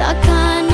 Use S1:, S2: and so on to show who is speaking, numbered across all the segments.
S1: Takkan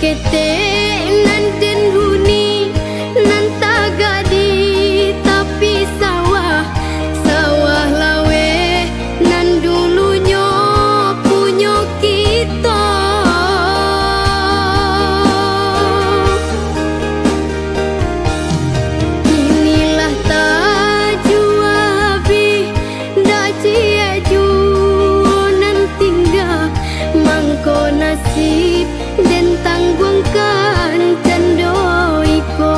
S1: kete nan den huni nan tagadi tapi sawah sawah lawe nan dulunya punya kita. Inilah tajua bi dak cia ju nan tinggal mangko nasib dan tangguangkan candoiko.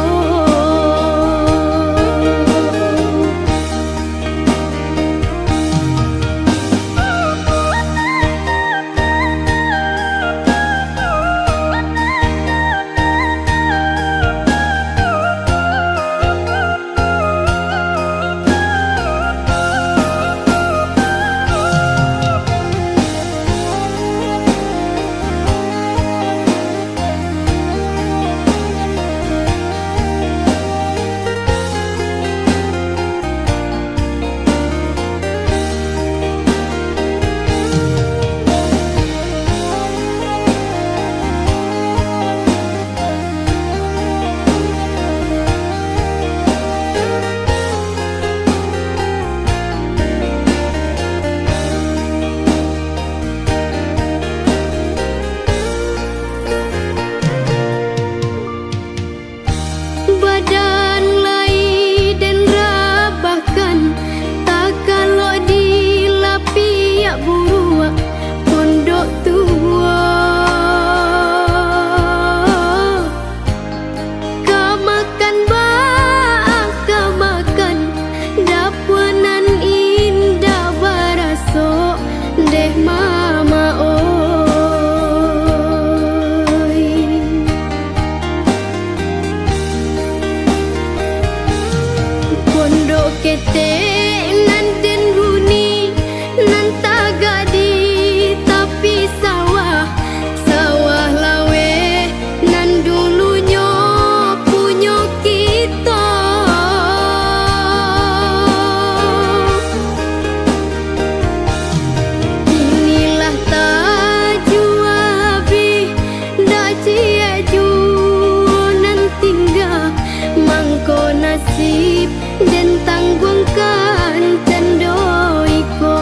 S1: Badan lai dan rabahkan tak kalau dilapi ya burua pondok tua. Kamakan baak kamakan dapuanan indah baraso deh mama pondok kete nan den huni nan tagadi tapi sawah sawah lawe nan dulunya punya kita. Inilah tajua bi dak cia ju nan tinggal mangko nasib dan tangguangkan candoiko.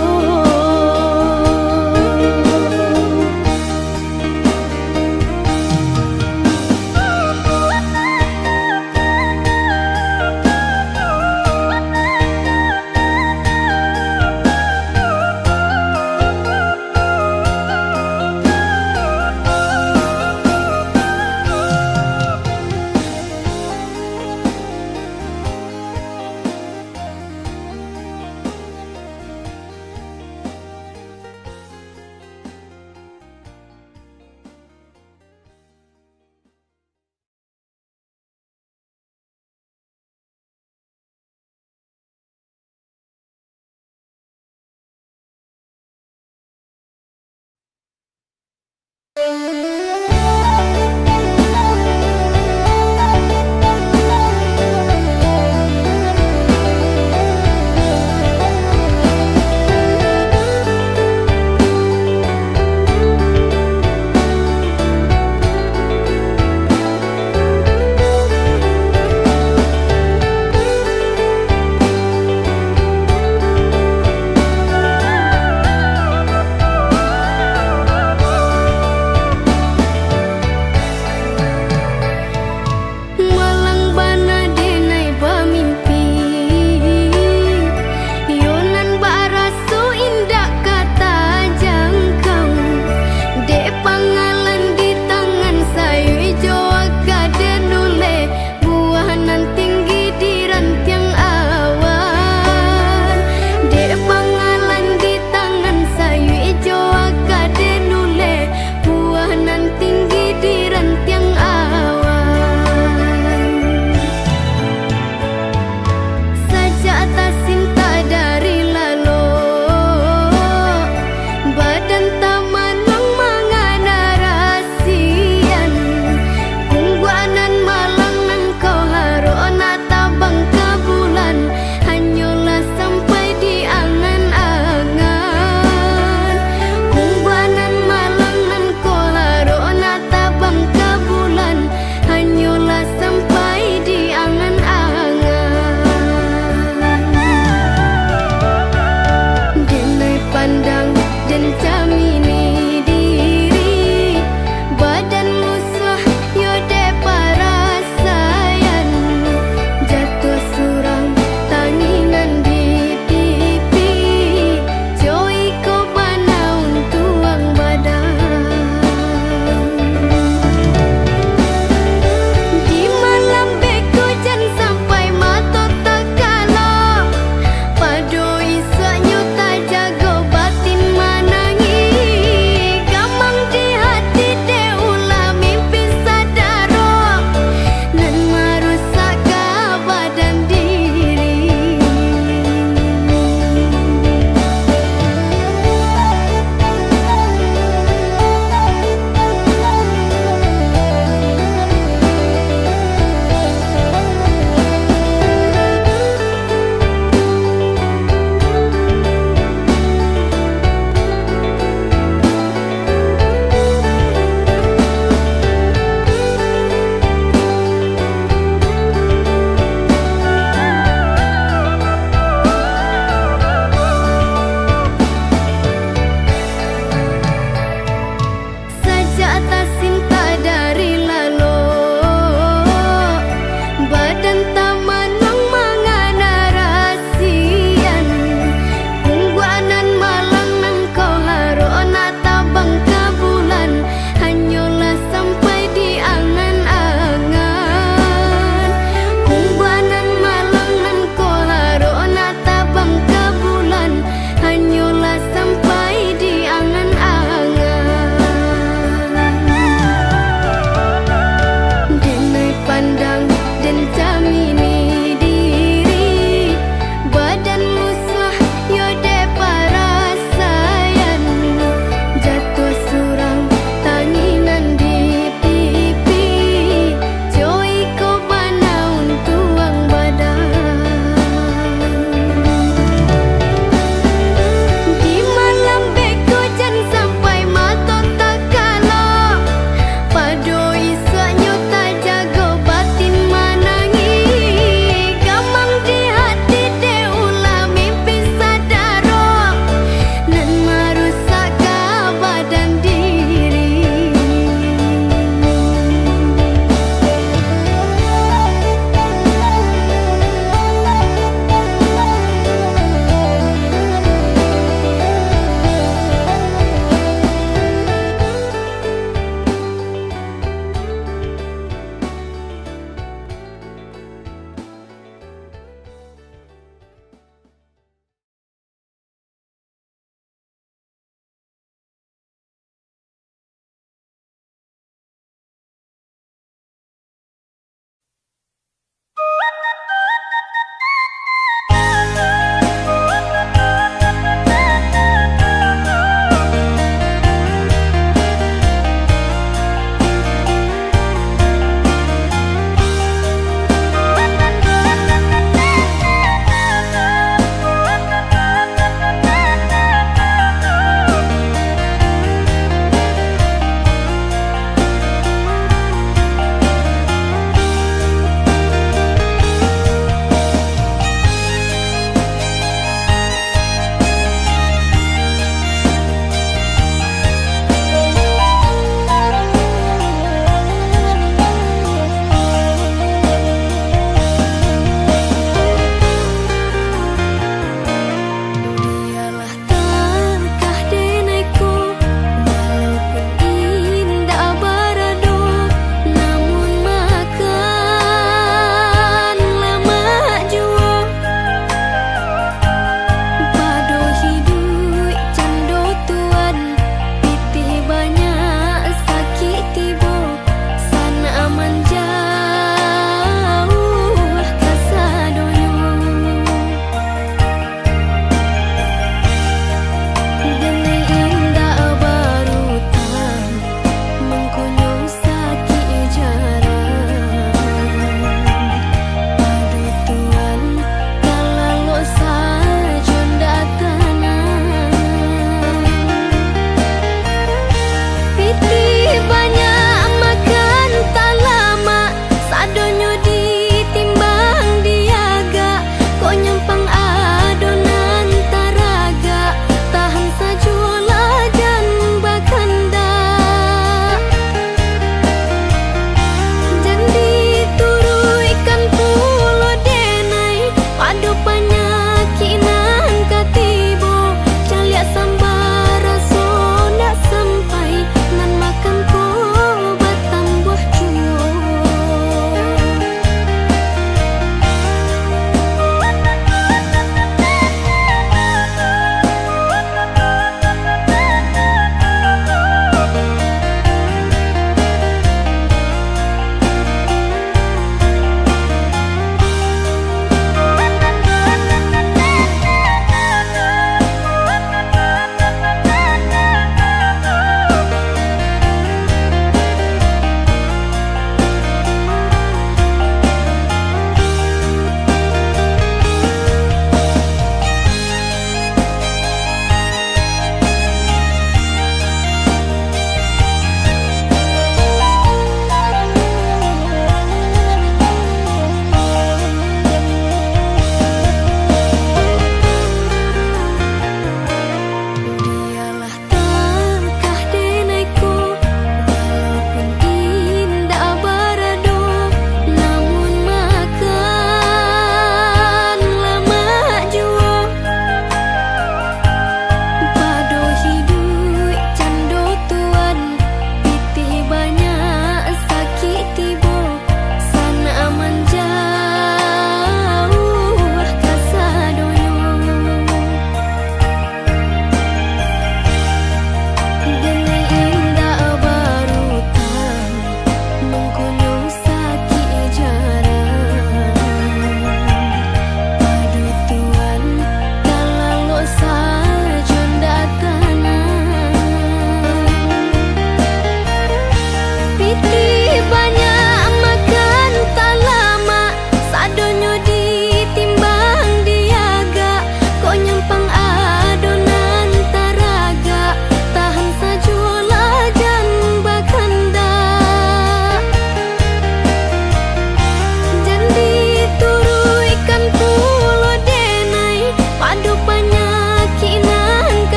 S1: Kabur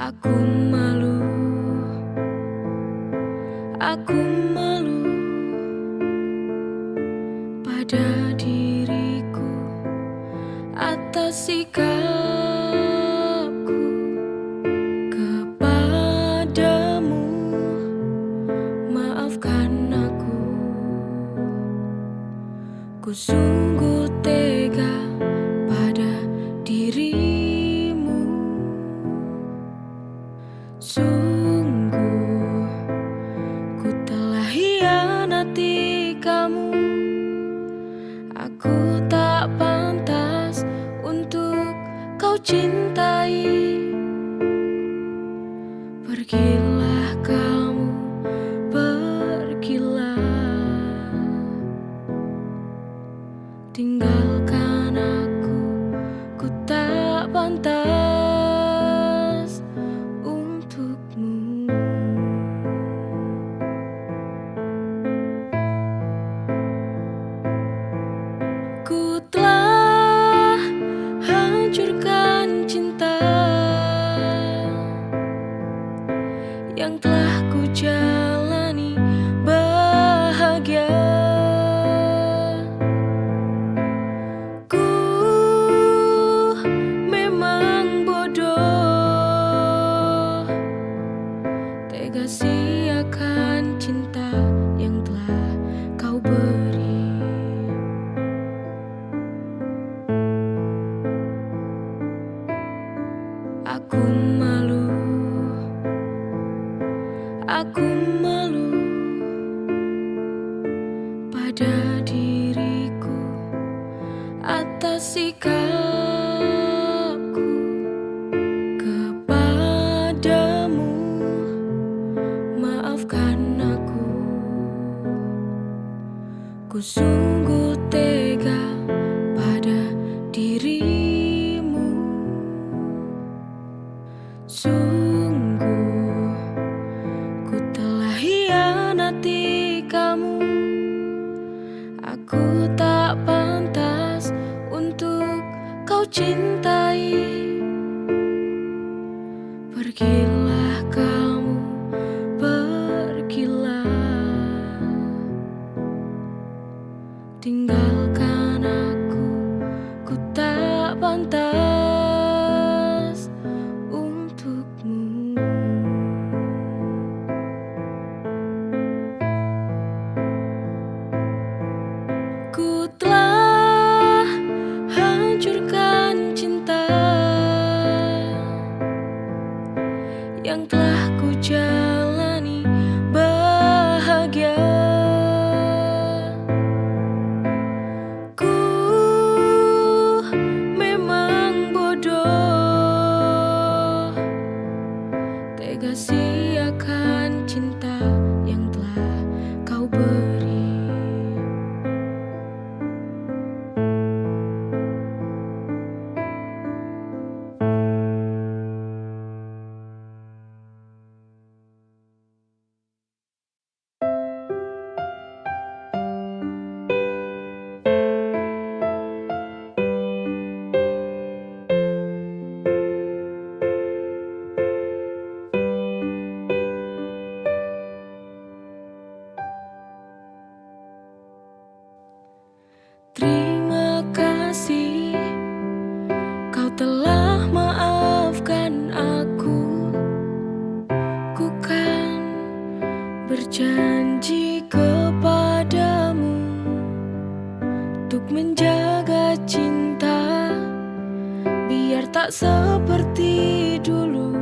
S2: Aku malu, aku malu pada diriku atas sikapku kepadamu. Maafkan aku, ku sungguh tega pada dirimu. Sungguh ku telah hianati kamu. Aku tak pantas untuk kau cintai. Pergilah kamu, pergilah, tinggalkan aku tak pantas untukmu. Ku telah hancurkan cinta yang telah ku jalani bahagia. Ku memang bodoh, tega siakan cinta yang telah kau beri. Aku malu, aku malu pada diriku atas sikapku kepadamu. Maafkan aku, ku sungguh tega pada dirimu. Sungguh ku telah hianati kamu. Aku tak pantas untuk kau cintai. Pergilah kamu, pergilah, tinggalkan aku tak pantas untukmu. Ku telah hancurkan cinta yang telah ku jalani bahagia. Ku memang bodoh, tega siakan cinta yang telah kau beri. Terima kasih, kau telah maafkan aku. Ku kan berjanji kepadamu untuk menjaga cinta biar tak seperti dulu.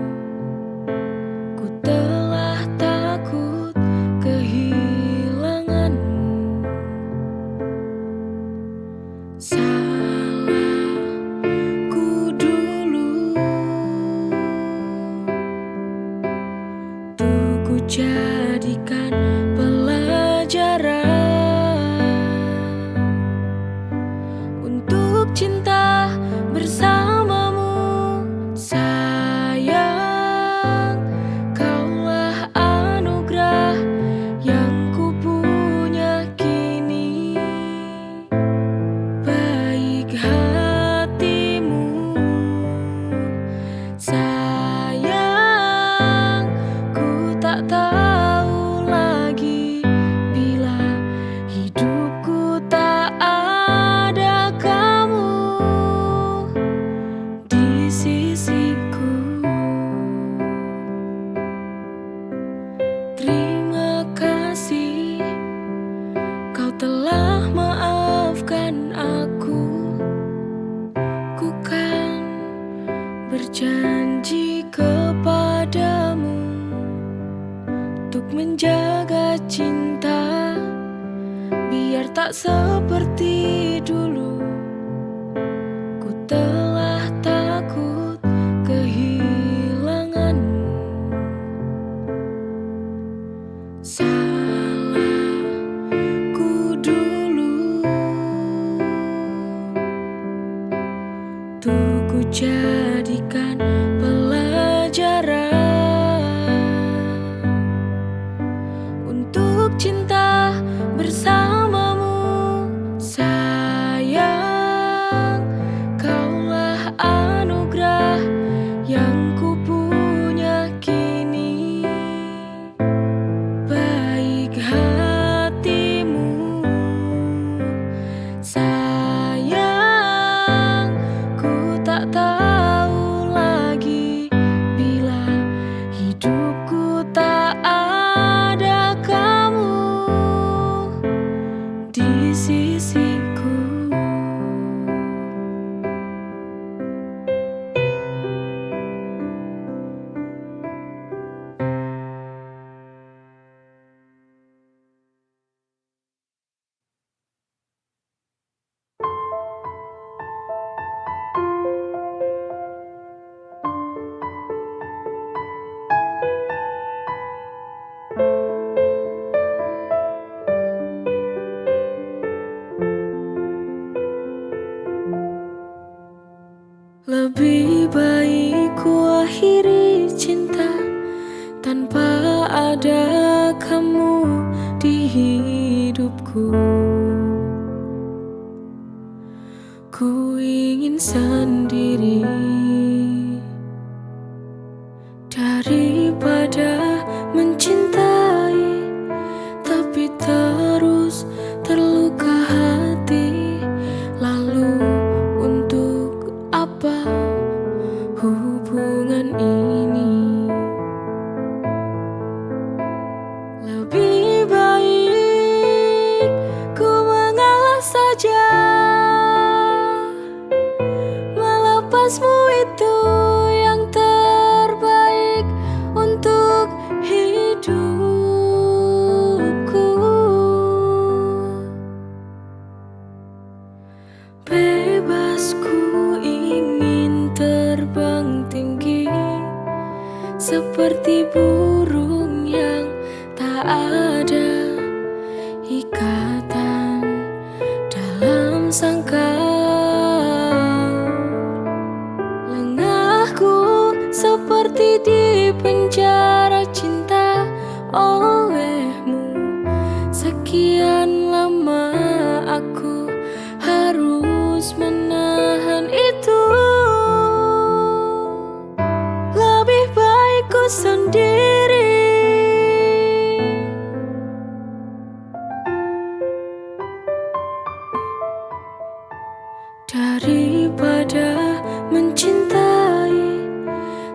S2: Ku telah takut kehilanganmu. Salahku dulu, tuh ku jadikan pelajaran untuk cinta bersamamu. Sayang, kaulah anugerah yang ku punya kini. Baik hatimu, sayang, ku tak tahu lagi bila hidupku tak ada kamu di sisiku. Terima kasih, kau telah maafkan aku. Ku kan berjanji kepadamu untuk menjaga cinta biar tak seperti dulu. Ku telah takut kehilanganmu. Salahku dulu, tuh ku jadikan pelajaran untuk cinta bersamamu. Sayang, kaulah anugerah yang ku punya kini. Baik hatimu, sayang, ku tak tahu lagi bila hidupku tak ada kamu di sisiku. Lebih baik ku akhiri cinta tanpa ada kamu di hidupku. Ku ingin sendiri daripada mencintai tapi terus terluka hati. Lalu untuk apa hubungan ini? Lebih baik ku mengalah mengalah saja. Melepasmu itu yang terbaik untuk hidupku. Bebas ku ingin terbang tinggi seperti burung yang tak ada ikatan dalam sangkar. Lengahku seperti di penjara cinta olehmu. Sekian lama aku harus menahan itu. Lebih baik ku sendiri daripada mencintai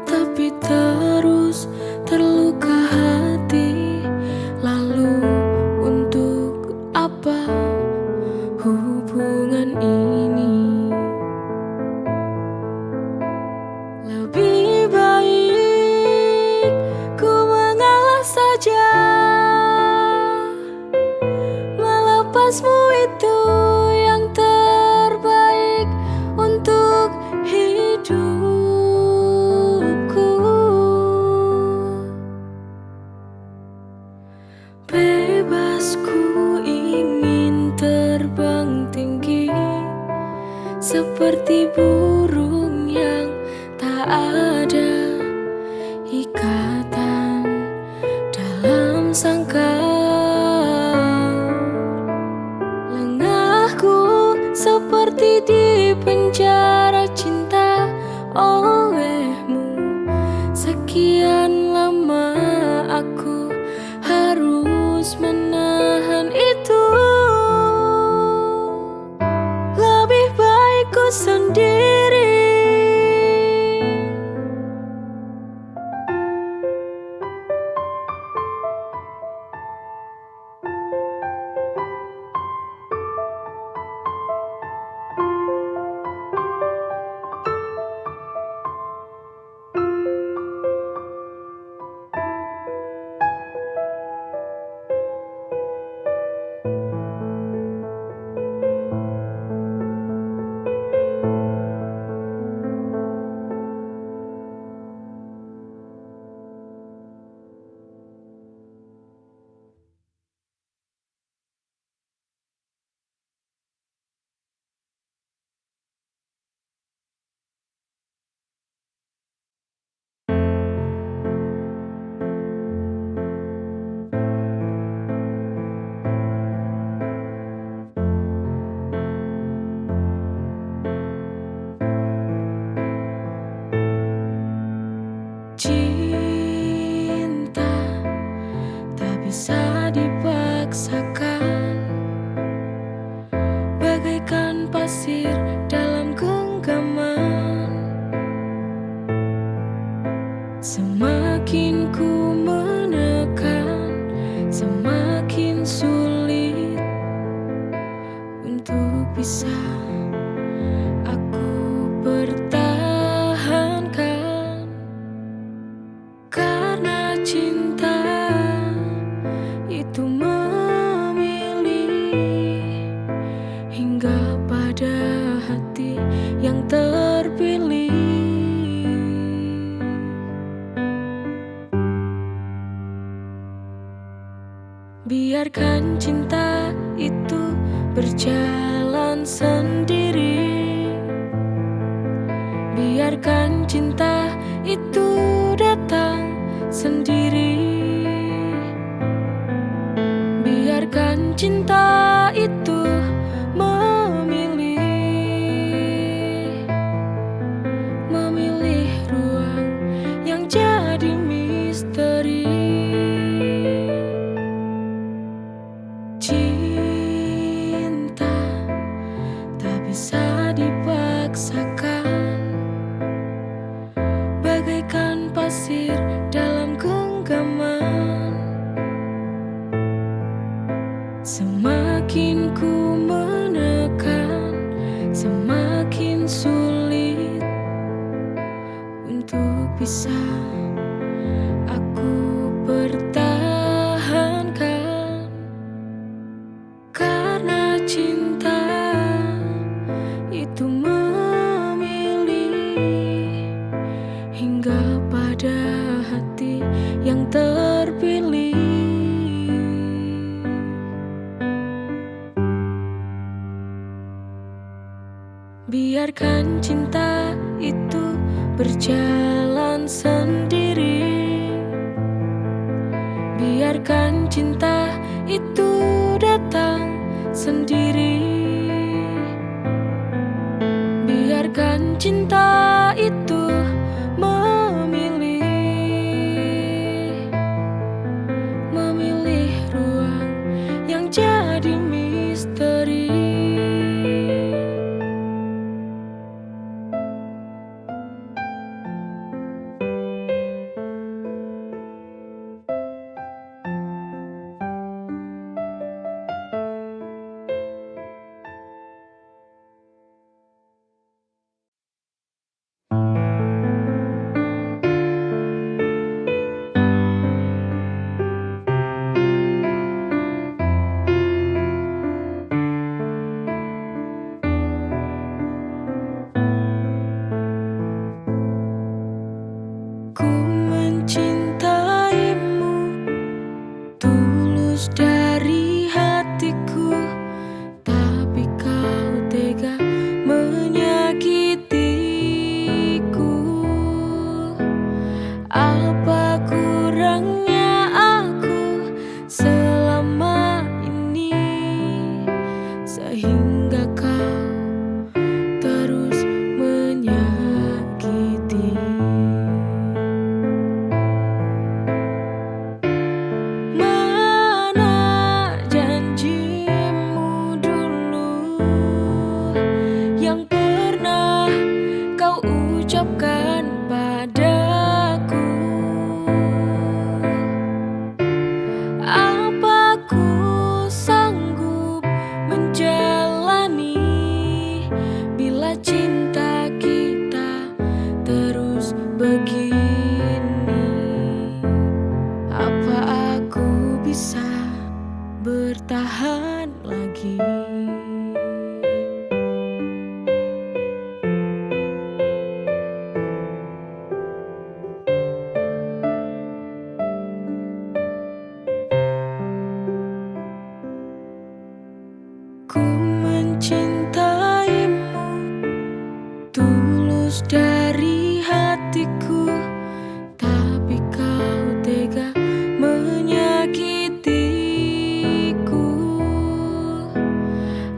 S2: tapi terus terluka hati. Lalu untuk apa hubungan ini? Lebih baik ku mengalah saja. Melepasmu itu yang terbaik untuk hidupku. Bebas ku ingin terbang tinggi seperti burung yang tak ada ikatan dalam sangkar. Lengahku seperti di penjara cinta olehmu. Sekian lama aku harus menahan itu. Lebih baik ku sendiri. Cinta tak bisa dipaksakan, bagaikan pasir dalam genggaman. Semakin ku menekan, semakin sulit untuk bisa aku pertahankan. Karena cinta itu memilih hingga pada hati yang terpilih. Biarkan cinta itu berjalan sendiri. Biarkan cinta itu datang sendiri. Biarkan cinta itu memilih ruang yang jadi misteri. Cinta tak bisa dipaksakan, bagaikan pasir dalam genggaman. Semakin Biarkan cinta itu berjalan sendiri. Biarkan cinta itu datang sendiri. Biarkan cinta itu memilih ruang yang jadi misteri. Ku mencintaimu tulus dari hatiku, tapi kau tega menyakitiku. Apa kurangnya aku selama ini sehingga kau terus menyakiti? Mana janjimu dulu yang pernah kau ucapkan padaku? Apa ku sanggup menjalani bila cinta kita terus begini? Apa aku bisa bertahan lagi? Ku mencintaimu tulus dari hatiku, tapi kau tega menyakitiku.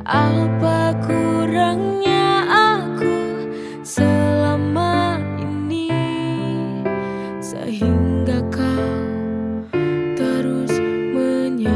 S2: Apa kurangnya aku selama ini sehingga kau terus menyakiti?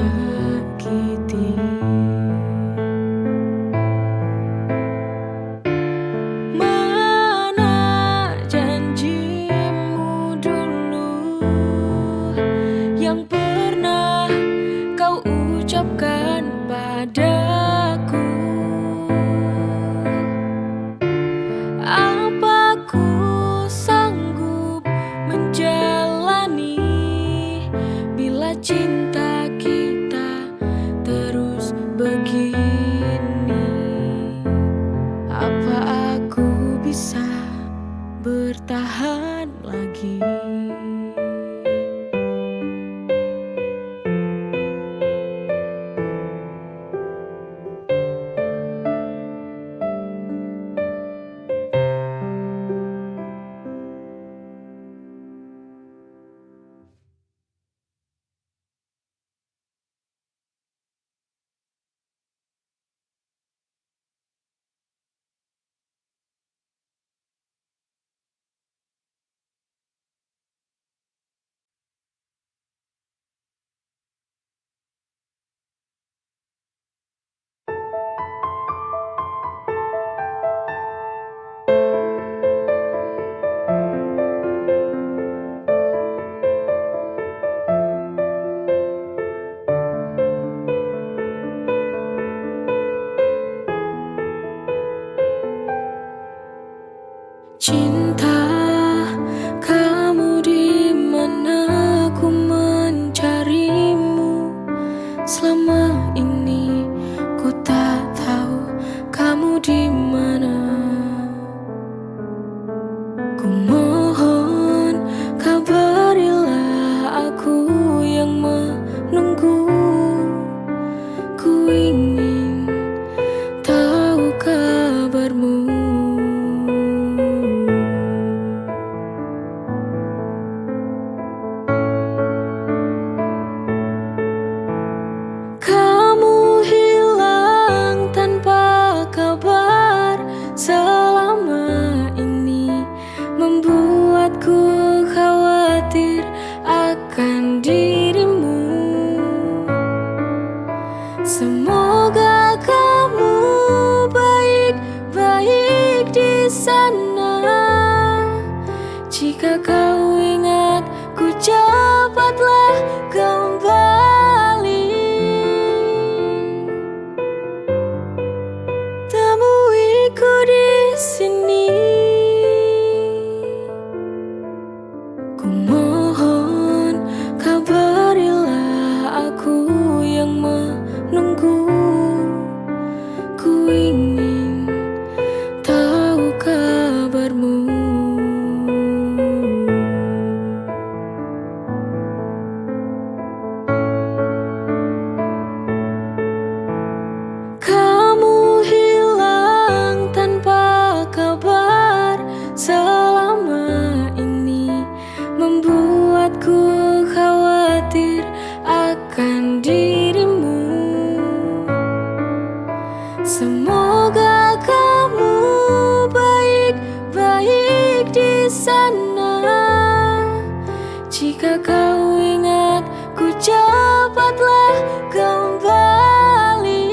S2: sana. Jika kau ingat, ku cepatlah kembali. Temuiku di sini. Ku mohon kabarilah aku yang menunggu. Ku ingin tahu kabarmu. Kamu hilang tanpa kabar selama ini, membuatku khawatir akan dirimu. Semoga kamu baik-baik di sana. Jika kau ingat, ku cepatlah kembali.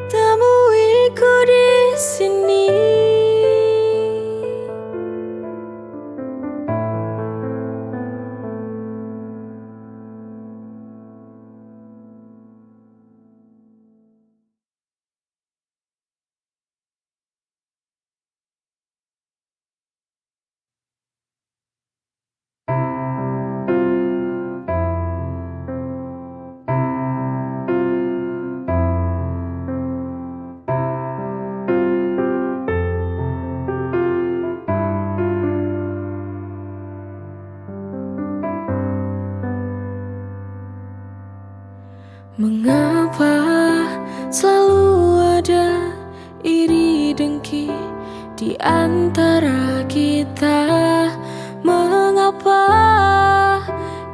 S2: Temuiku di sini. Mengapa selalu ada iri dengki di antara kita? Mengapa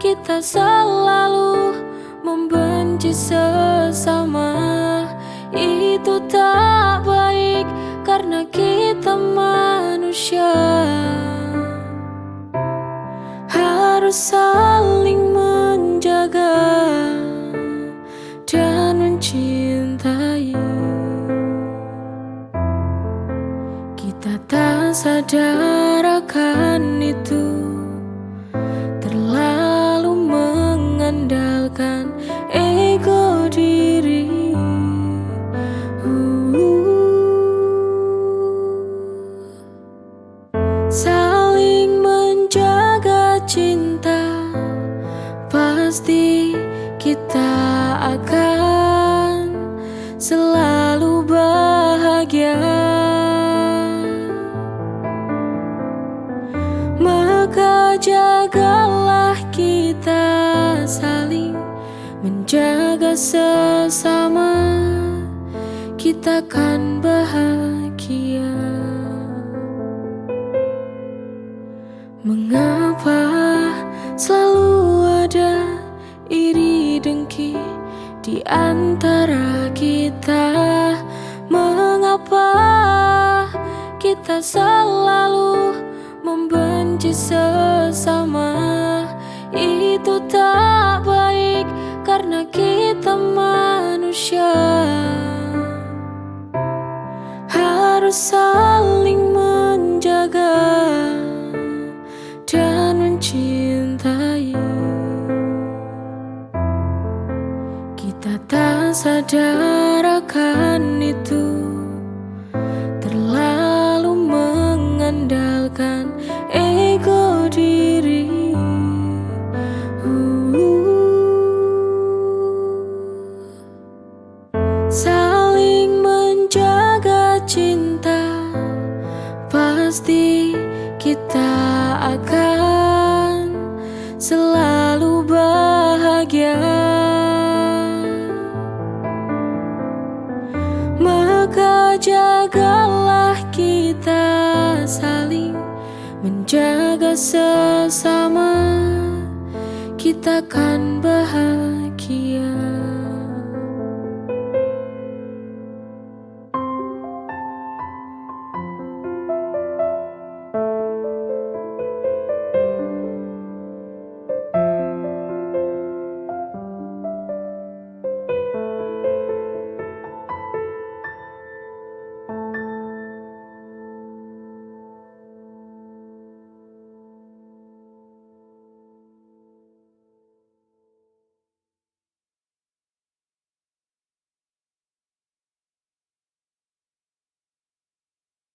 S2: kita selalu membenci sesama? Itu tak baik karena kita manusia. Harus saling menjaga dan mencintai. Kita tak sadar akan itu, terlalu mengandalkan ego diri. Saling menjaga cinta, pasti kita akan selalu bahagia. Maka jagalah kita saling menjaga sesama, kita kan bahagia. Mengapa selalu ada iri dengki di antara kita? Mengapa kita selalu membenci sesama? Itu tak baik karena kita manusia. Harus saling menjaga dan mencintai. Kita tak sadar akan itu, terlalu mengandalkan ego diri. Saling menjaga cinta, pasti kita akan selalu bahagia. Maka jagalah kita saling menjaga sesama, kita kan bahagia.